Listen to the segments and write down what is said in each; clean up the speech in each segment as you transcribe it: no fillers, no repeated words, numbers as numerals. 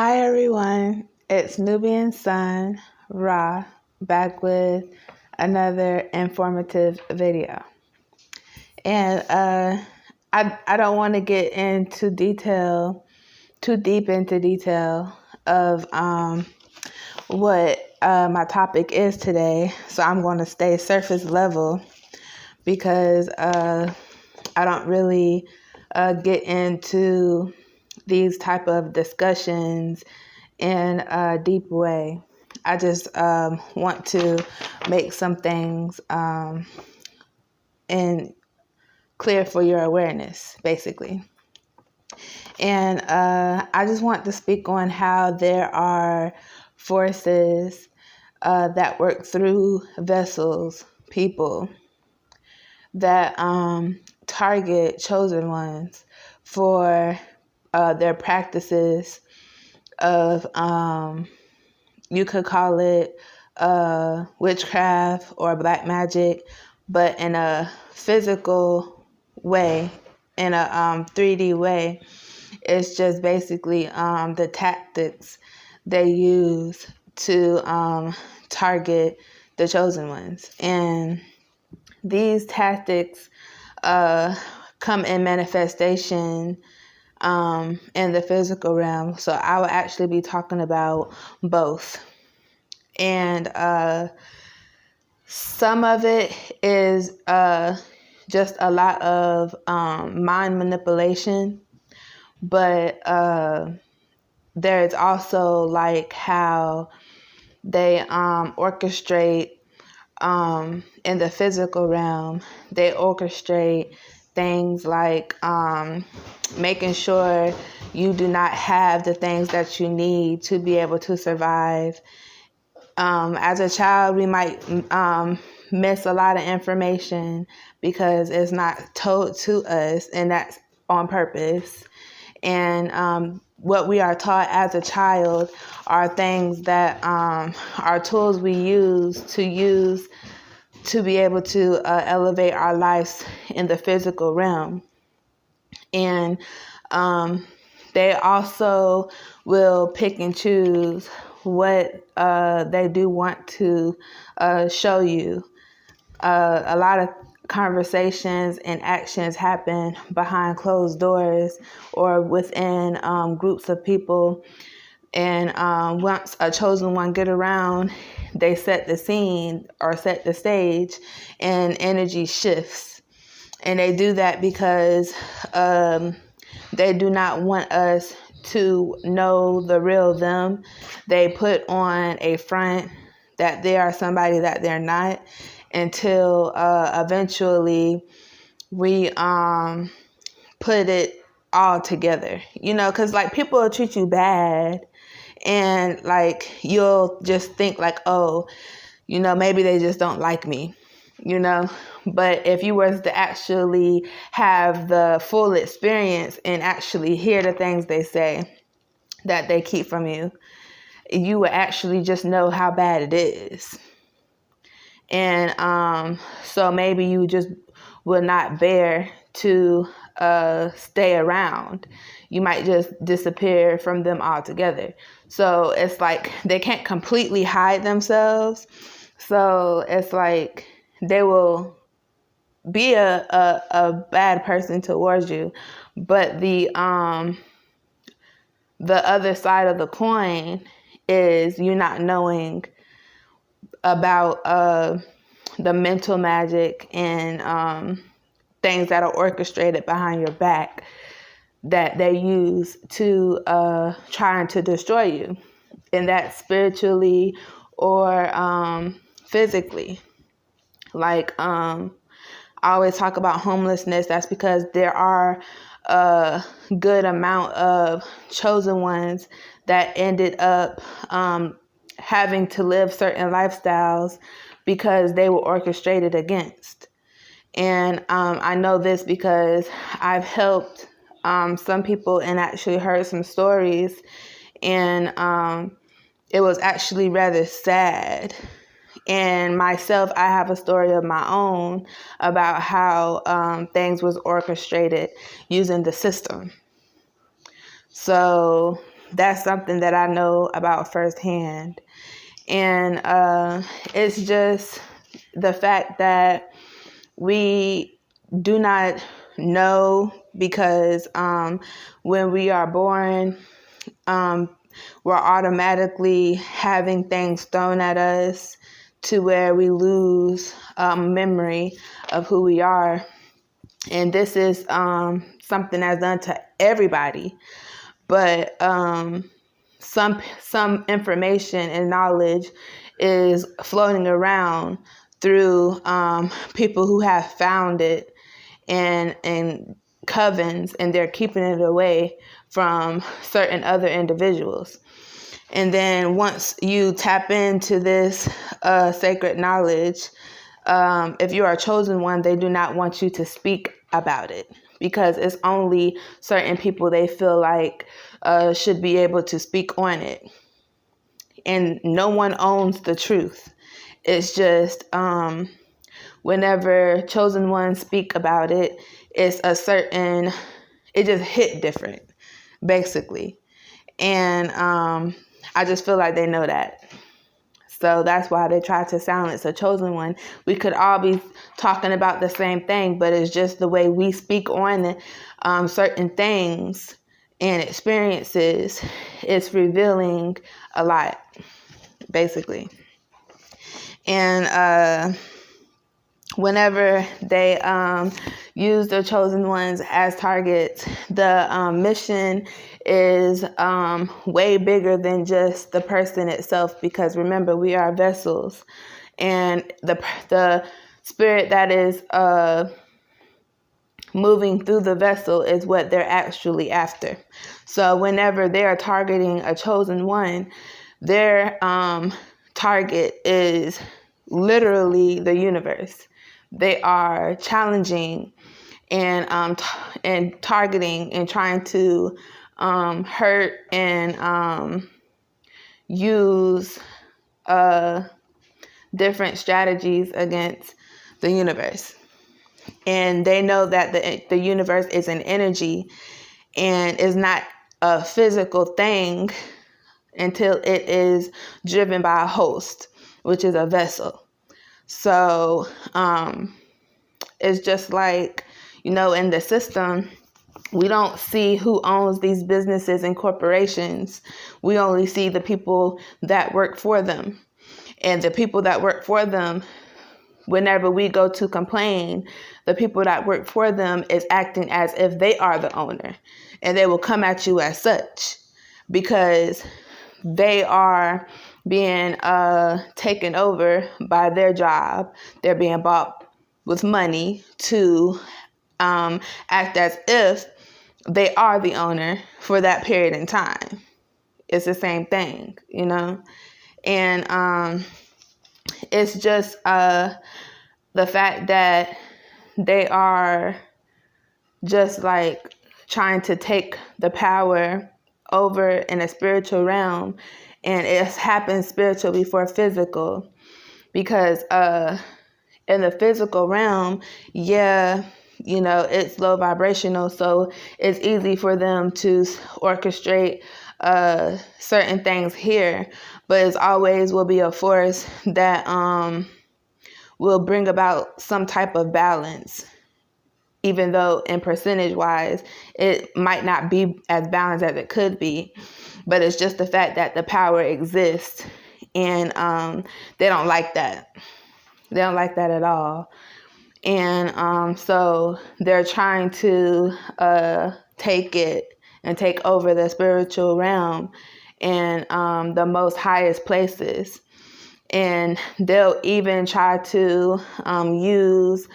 Hi everyone, it's Nubian Sun, Ra, back with another informative video. And I don't want to get into too deep into detail of what my topic is today. So I'm going to stay surface level because I don't really get into these type of discussions in a deep way. I just want to make some things in clear for your awareness, basically. And I just want to speak on how there are forces that work through vessels, people, that target chosen ones for their practices of, you could call it witchcraft or black magic, but in a physical way, in a 3D way. It's just basically the tactics they use to target the chosen ones. And these tactics come in manifestation in the physical realm. So I will actually be talking about both. And some of it is just a lot of mind manipulation, but there's also like how they orchestrate in the physical realm. They orchestrate things like making sure you do not have the things that you need to be able to survive. As a child, we might miss a lot of information because it's not told to us, and that's on purpose. And what we are taught as a child are things that are tools we use to be able to elevate our lives in the physical realm. And they also will pick and choose what they do want to show you. A lot of conversations and actions happen behind closed doors or within groups of people. And once a chosen one get around, they set the scene or set the stage, and energy shifts. And they do that because they do not want us to know the real them. They put on a front that they are somebody that they're not, until eventually we put it all together. You know, because like people will treat you bad, and like you'll just think like, oh, you know, maybe they just don't like me, you know. But if you were to actually have the full experience and actually hear the things they say that they keep from you, you would actually just know how bad it is. And so maybe you just will not bear to stay around. You might just disappear from them altogether. So it's like they can't completely hide themselves. So it's like they will be a bad person towards you, but the other side of the coin is you not knowing about the mental magic and things that are orchestrated behind your back that they use to trying to destroy you, and that's spiritually or physically. Like I always talk about homelessness. That's because there are a good amount of chosen ones that ended up having to live certain lifestyles because they were orchestrated against. And I know this because I've helped some people and actually heard some stories, and it was actually rather sad. And myself, I have a story of my own about how things was orchestrated using the system. So that's something that I know about firsthand. And it's just the fact that we do not know, because when we are born, we're automatically having things thrown at us to where we lose memory of who we are. And this is something that's done to everybody. But some information and knowledge is floating around through people who have found it in covens, and they're keeping it away from certain other individuals. And then once you tap into this sacred knowledge, if you are a chosen one, they do not want you to speak about it, because it's only certain people they feel like should be able to speak on it. And no one owns the truth. It's just whenever chosen ones speak about it, it's it just hit different, basically. And I just feel like they know that. So that's why they try to silence a chosen one. We could all be talking about the same thing, but it's just the way we speak on certain things and experiences. It's revealing a lot, basically. And whenever they use the chosen ones as targets, the mission is way bigger than just the person itself, because remember, we are vessels, and the spirit that is moving through the vessel is what they're actually after. So whenever they are targeting a chosen one, their target is literally the universe. They are challenging and targeting and trying to hurt and use different strategies against the universe. And they know that the universe is an energy and is not a physical thing until it is driven by a host, which is a vessel. So it's just like, in the system, we don't see who owns these businesses and corporations. We only see the people that work for them. And the people that work for them, whenever we go to complain, the people that work for them is acting as if they are the owner. And they will come at you as such, because they are being taken over by their job. They're being bought with money to act as if they are the owner for that period in time. It's the same thing, And it's just the fact that they are just like trying to take the power over in a spiritual realm, and it's happened spiritual before physical, because in the physical realm, it's low vibrational, so it's easy for them to orchestrate certain things here, but it always will be a force that will bring about some type of balance, even though in percentage wise, it might not be as balanced as it could be. But it's just the fact that the power exists, and they don't like that. They don't like that at all. And so they're trying to take it and take over the spiritual realm and the most highest places. And they'll even try to use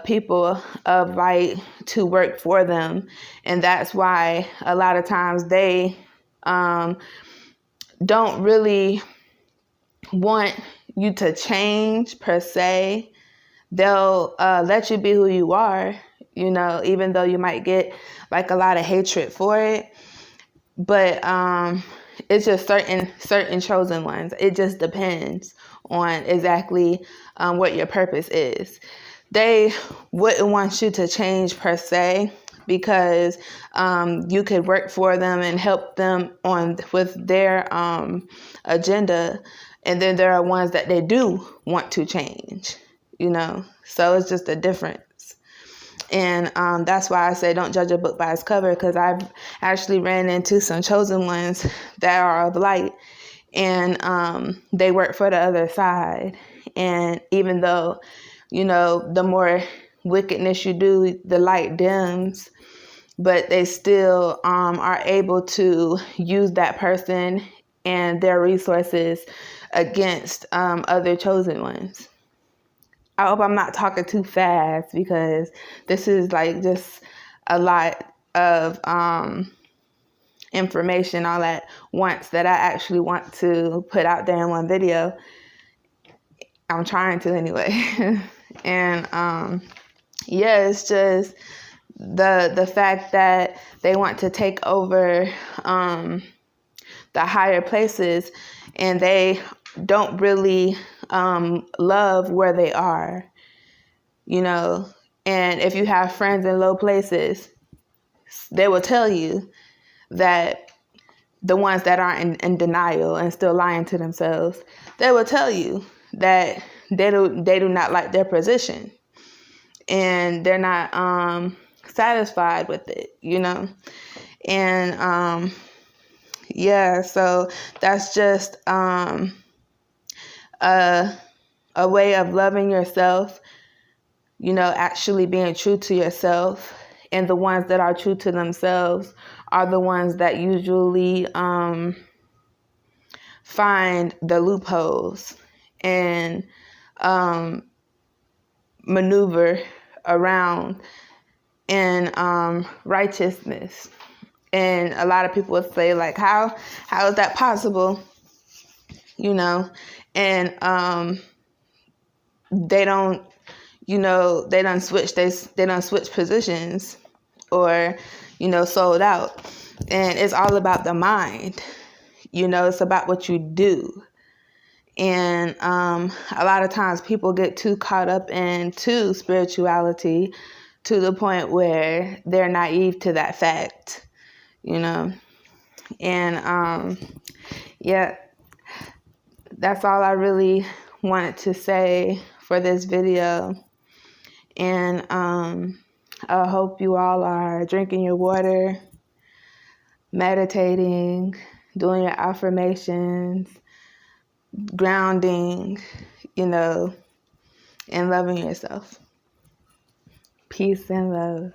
people of light to work for them. And that's why a lot of times they don't really want you to change per se. They'll let you be who you are, even though you might get like a lot of hatred for it. But it's just certain chosen ones. It just depends on exactly what your purpose is. They wouldn't want you to change per se, because you could work for them and help them with their agenda. And then there are ones that they do want to change, so it's just a difference. And that's why I say don't judge a book by its cover, because I've actually ran into some chosen ones that are of light, and they work for the other side. And even though, the more wickedness you do, the light dims, but they still are able to use that person and their resources against other chosen ones. I hope I'm not talking too fast, because this is like just a lot of information all at once that I actually want to put out there in one video. I'm trying to anyway. And it's just the fact that they want to take over the higher places, and they don't really love where they are, and if you have friends in low places, they will tell you that the ones that are in denial and still lying to themselves, they will tell you that they do not like their position, and they're not satisfied with it, and so that's just a way of loving yourself, actually being true to yourself. And the ones that are true to themselves are the ones that usually find the loopholes and maneuver around in righteousness. And a lot of people would say, like, how is that possible? And they don't switch positions, or sold out. And it's all about the mind. It's about what you do. And a lot of times people get too caught up into spirituality to the point where they're naive to that fact, and that's all I really wanted to say for this video. And I hope you all are drinking your water, meditating, doing your affirmations, grounding, and loving yourself. Peace and love.